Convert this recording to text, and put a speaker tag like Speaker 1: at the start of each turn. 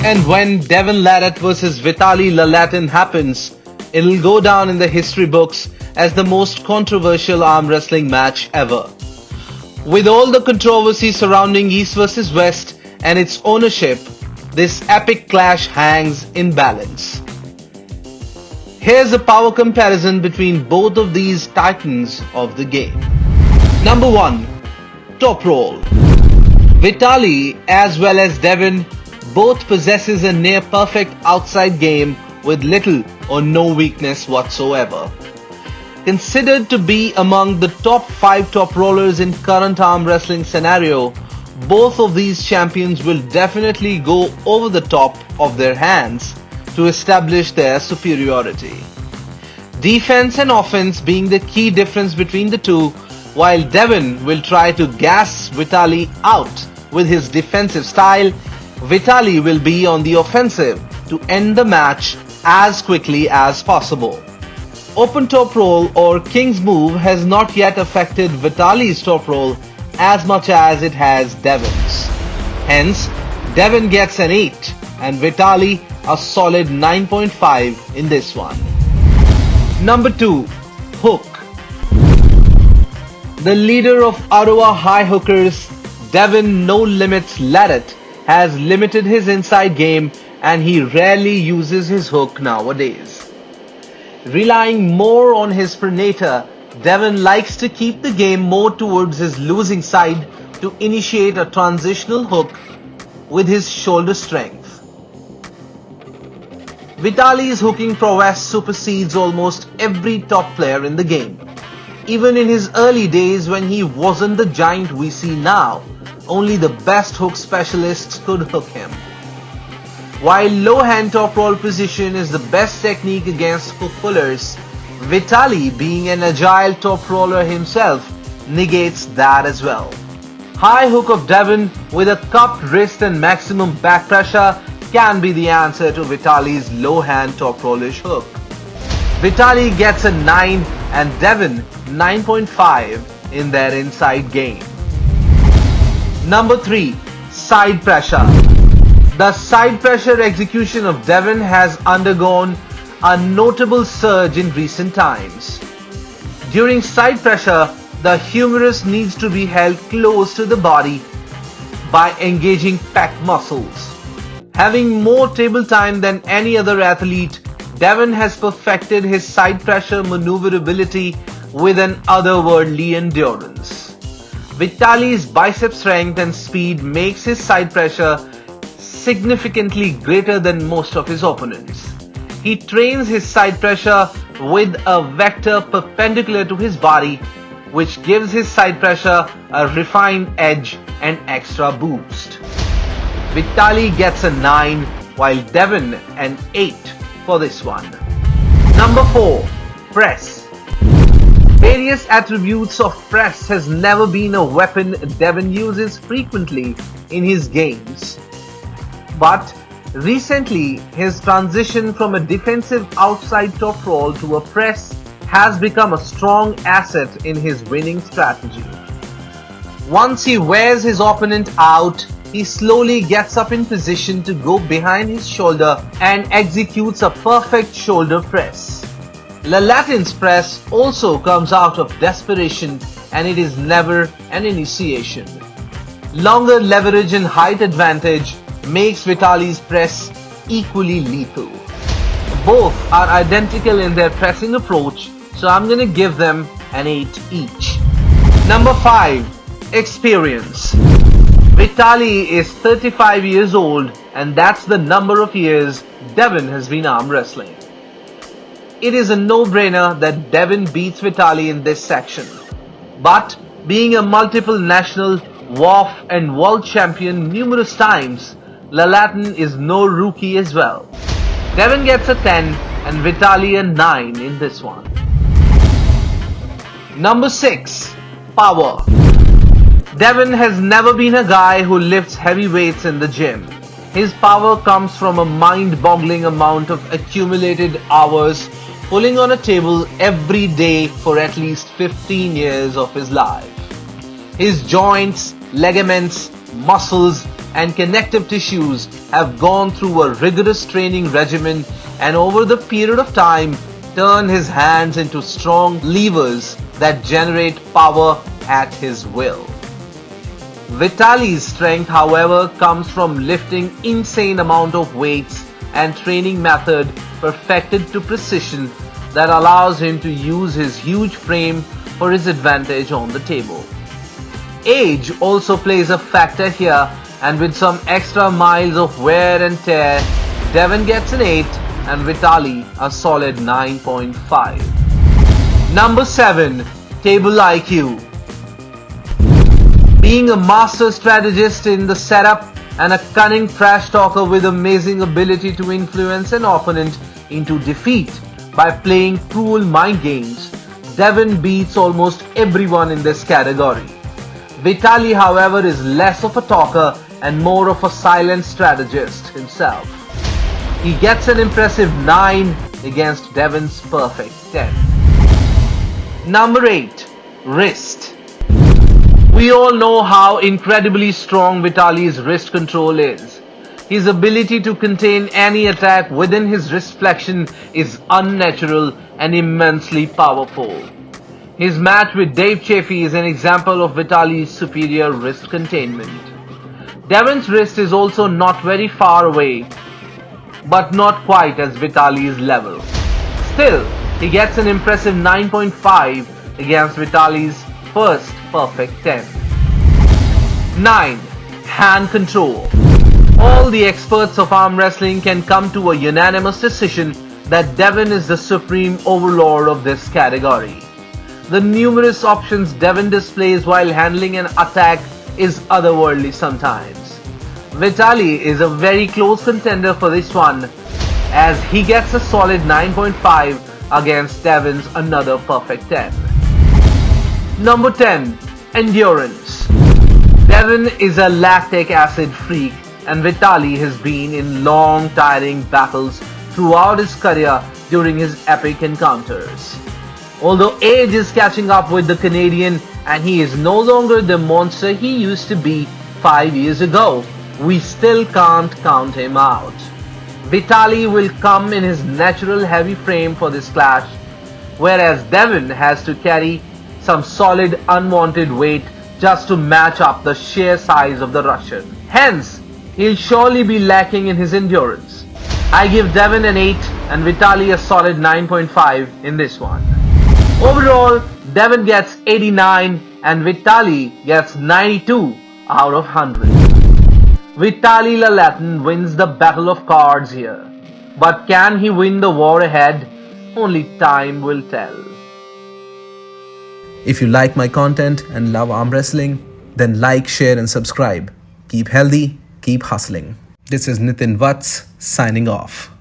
Speaker 1: And when Devon Larratt vs Vitalii Lalatin happens, it'll go down in the history books as the most controversial arm wrestling match ever. With all the controversy surrounding East vs West and its ownership, this epic clash hangs in balance. Here's a power comparison between both of these titans of the game. Number 1. TOPROLL. Vitaly as well as Devon both possesses a near perfect outside game with little or no weakness whatsoever. Considered to be among the top 5 top rollers in current arm wrestling scenario, both of these champions will definitely go over the top of their hands to establish their superiority. Defense and offense being the key difference between the two, while Devon will try to gas Vitaly out with his defensive style, Vitaly will be on the offensive to end the match as quickly as possible. Open top roll or King's move has not yet affected Vitaly's top roll as much as it has Devon's. Hence, Devon gets an 8 and Vitaly a solid 9.5 in this one. Number 2. Hook. The leader of Ottawa High Hookers, Devon No Limits Larratt, has limited his inside game and he rarely uses his hook nowadays. Relying more on his prenator, Devon likes to keep the game more towards his losing side to initiate a transitional hook with his shoulder strength. Vitaly's hooking prowess supersedes almost every top player in the game. Even in his early days when he wasn't the giant we see now, only the best hook specialists could hook him. While low hand top roll position is the best technique against hook pullers, Vitaly, being an agile top roller himself, negates that as well. High hook of Devon with a cupped wrist and maximum back pressure can be the answer to Vitaly's low hand top rollish hook. Vitaly gets a 9 and Devon 9.5 in their inside game. Number 3. Side pressure. The side pressure execution of Devon has undergone a notable surge in recent times. During side pressure, the humerus needs to be held close to the body by engaging pec muscles. Having more table time than any other athlete, Devon has perfected his side pressure maneuverability with an otherworldly endurance. Vitaly's bicep strength and speed makes his side pressure significantly greater than most of his opponents. He trains his side pressure with a vector perpendicular to his body, which gives his side pressure a refined edge and extra boost. Vitaly gets a 9 while Devon an 8 for this one. Number 4. Press. Various attributes of press has never been a weapon Devon uses frequently in his games. But recently, his transition from a defensive outside top roll to a press has become a strong asset in his winning strategy. Once he wears his opponent out, he slowly gets up in position to go behind his shoulder and executes a perfect shoulder press. Lalatin's press also comes out of desperation and it is never an initiation. Longer leverage and height advantage makes Vitaly's press equally lethal. Both are identical in their pressing approach, so I'm gonna give them an 8 each. Number 5. Experience. Vitaly is 35 years old and that's the number of years Devon has been arm wrestling. It is a no-brainer that Devon beats Vitaly in this section. But being a multiple national WAF and world champion numerous times, Laletin is no rookie as well. Devon gets a 10 and Vitaly a 9 in this one. Number 6. Power. Devon has never been a guy who lifts heavy weights in the gym. His power comes from a mind-boggling amount of accumulated hours pulling on a table every day for at least 15 years of his life. His joints, ligaments, muscles, and connective tissues have gone through a rigorous training regimen and over the period of time turn his hands into strong levers that generate power at his will. Vitaly's strength, however, comes from lifting insane amount of weights and training method perfected to precision that allows him to use his huge frame for his advantage on the table. Age also plays a factor here, and with some extra miles of wear and tear, Devon gets an 8 and Vitaly a solid 9.5. Number 7. Table IQ. Being a master strategist in the setup and a cunning trash talker with amazing ability to influence an opponent into defeat by playing cruel mind games, Devon beats almost everyone in this category. Vitaly, however, is less of a talker and more of a silent strategist himself. He gets an impressive 9 against Devon's perfect 10. Number 8. Wrist. We all know how incredibly strong Vitaly's wrist control is. His ability to contain any attack within his wrist flexion is unnatural and immensely powerful. His match with Dave Chaffee is an example of Vitaly's superior wrist containment. Devon's wrist is also not very far away, but not quite as Vitaly's level. Still, he gets an impressive 9.5 against Vitaly's first perfect 10. 9. Hand control. All the experts of arm wrestling can come to a unanimous decision that Devon is the supreme overlord of this category. The numerous options Devon displays while handling an attack is otherworldly sometimes. Vitaly is a very close contender for this one, as he gets a solid 9.5 against Devon's another perfect 10. Number 10. Endurance. Devon is a lactic acid freak, and Vitaly has been in long, tiring battles throughout his career during his epic encounters. Although age is catching up with the Canadian and he is no longer the monster he used to be 5 years ago, we still can't count him out. Vitaly will come in his natural heavy frame for this clash, whereas Devon has to carry some solid unwanted weight just to match up the sheer size of the Russian. Hence, he'll surely be lacking in his endurance. I give Devon an 8 and Vitaly a solid 9.5 in this one. Overall, Devon gets 89 and Vitaly gets 92 out of 100. Vitalii Lalatin wins the battle of cards here. But can he win the war ahead? Only time will tell.
Speaker 2: If you like my content and love arm wrestling, then like, share and subscribe. Keep healthy, keep hustling. This is Nitin Vats signing off.